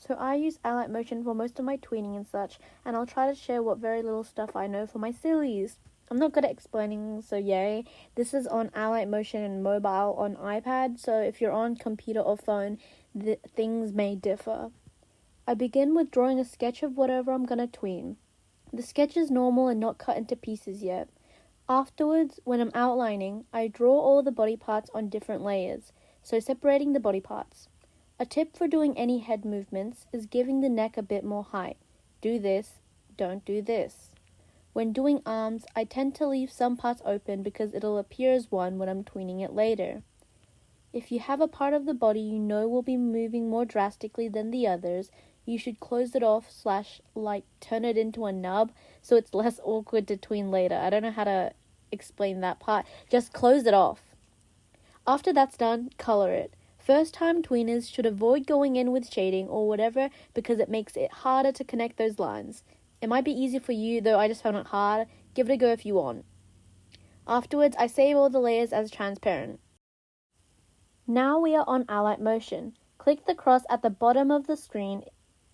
So I use ALIGHT Motion for most of my tweeting and such, and I'll try to share what very little stuff I know for my sillies. I'm not good at explaining, so yay. This is on ALIGHT Motion and mobile on iPad, so if you're on computer or phone, things may differ. I begin with drawing a sketch of whatever I'm gonna tween. The sketch is normal and not cut into pieces yet. Afterwards, when I'm outlining, I draw all the body parts on different layers, so separating the body parts. A tip for doing any head movements is giving the neck a bit more height. Do this, don't do this. When doing arms, I tend to leave some parts open because it'll appear as one when I'm tweening it later. If you have a part of the body you know will be moving more drastically than the others, you should close it off / turn it into a nub so it's less awkward to tween later. I don't know how to explain that part. Just close it off. After that's done, color it. First-time tweeners should avoid going in with shading or whatever because it makes it harder to connect those lines. It might be easy for you, though I just found it hard. Give it a go if you want. Afterwards, I save all the layers as transparent. Now we are on ALIGHT Motion. Click the cross at the bottom of the screen.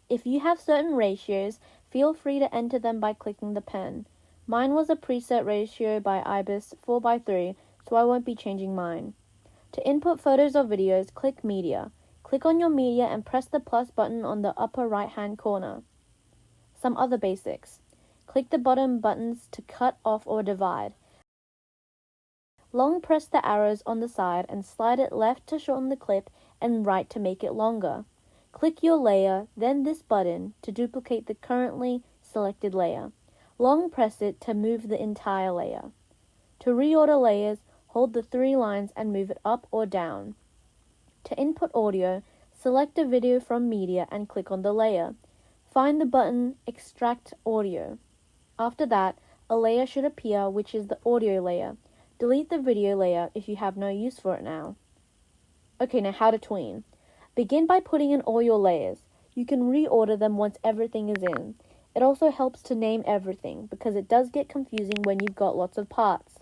If you have certain ratios, feel free to enter them by clicking the pen. Mine was a preset ratio by IBIS 4:3, so I won't be changing mine. To input photos or videos, click Media. Click on your media and press the plus button on the upper right-hand corner. Some other basics. Click the bottom buttons to cut off or divide. Long press the arrows on the side and slide it left to shorten the clip and right to make it longer. Click your layer, then this button to duplicate the currently selected layer. Long press it to move the entire layer. To reorder layers, hold the 3 lines and move it up or down. To input audio, select a video from Media and click on the layer. Find the button Extract Audio. After that, a layer should appear, which is the audio layer. Delete the video layer if you have no use for it now. Okay, now how to tween. Begin by putting in all your layers. You can reorder them once everything is in. It also helps to name everything because it does get confusing when you've got lots of parts.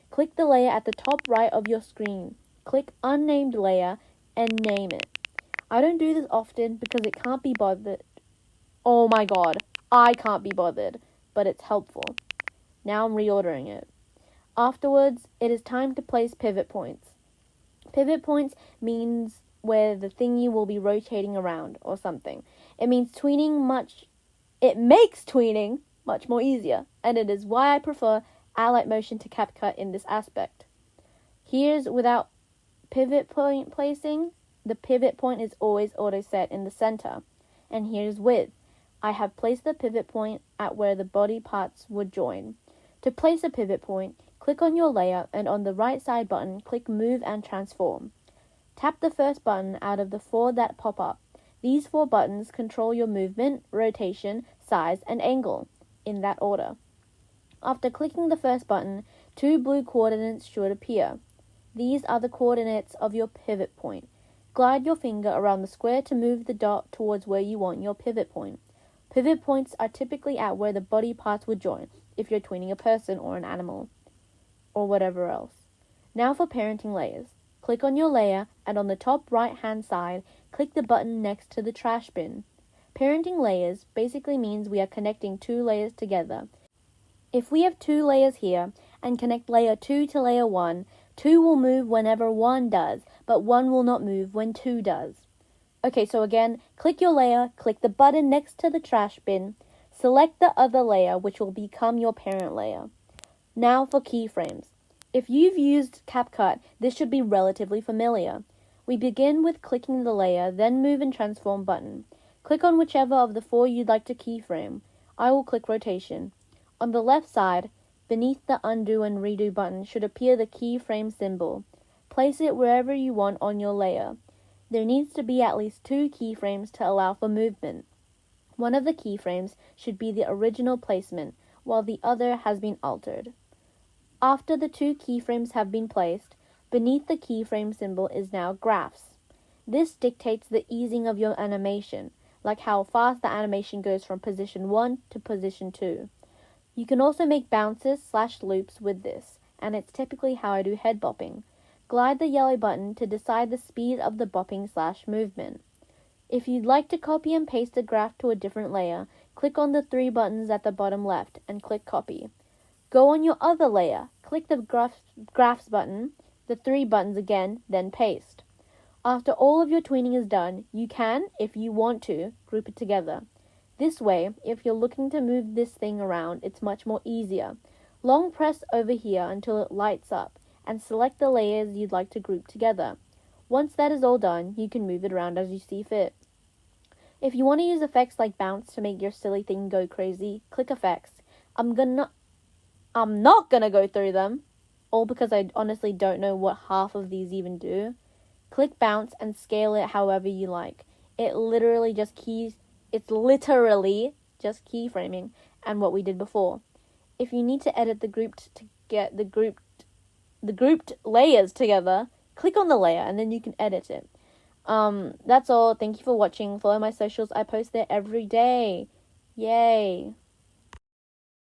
Click the layer at the top right of your screen. Click Unnamed Layer and name it. I don't do this often because it can't be bothered. Oh my god, I can't be bothered, but it's helpful. Now I'm reordering it. Afterwards, it is time to place pivot points. Pivot points means where the thingy will be rotating around or something. It makes tweening much more easier, and it is why I prefer ALIGHT Motion to CapCut in this aspect. Here's without pivot point placing. The pivot point is always auto set in the center. And here's with. I have placed the pivot point at where the body parts would join. To place a pivot point, click on your layer and on the right side button, click Move and Transform. Tap the first button out of the 4 that pop up. These 4 buttons control your movement, rotation, size, and angle, in that order. After clicking the first button, 2 blue coordinates should appear. These are the coordinates of your pivot point. Glide your finger around the square to move the dot towards where you want your pivot point. Pivot points are typically at where the body parts would join, if you're tweening a person or an animal, or whatever else. Now for parenting layers. Click on your layer, and on the top right-hand side, click the button next to the trash bin. Parenting layers basically means we are connecting 2 layers together. If we have 2 layers here, and connect layer 2 to layer 1, 2 will move whenever 1 does, but 1 will not move when 2 does. Okay, so again, click your layer, click the button next to the trash bin, select the other layer, which will become your parent layer. Now for keyframes. If you've used CapCut, this should be relatively familiar. We begin with clicking the layer, then Move and Transform button. Click on whichever of the 4 you'd like to keyframe. I will click Rotation. On the left side, beneath the Undo and Redo button should appear the keyframe symbol. Place it wherever you want on your layer. There needs to be at least 2 keyframes to allow for movement. One of the keyframes should be the original placement, while the other has been altered. After the 2 keyframes have been placed, beneath the keyframe symbol is now graphs. This dictates the easing of your animation, like how fast the animation goes from position 1 to position 2. You can also make bounces/loops with this, and it's typically how I do head bopping. Glide the yellow button to decide the speed of the bopping/movement. If you'd like to copy and paste a graph to a different layer, click on the 3 buttons at the bottom left and click copy. Go on your other layer, click the graphs button, the 3 buttons again, then paste. After all of your tweening is done, you can, if you want to, group it together. This way, if you're looking to move this thing around, it's much more easier. Long press over here until it lights up, and select the layers you'd like to group together. Once that is all done, you can move it around as you see fit. If you want to use effects like bounce to make your silly thing go crazy, click effects. I'm not gonna go through them, all because I honestly don't know what half of these even do. Click bounce and scale it however you like. It's literally just keyframing and what we did before. If you need to edit the grouped layers together, click on the layer and then you can edit it. That's all. Thank you for watching. Follow my socials. I post there every day. Yay.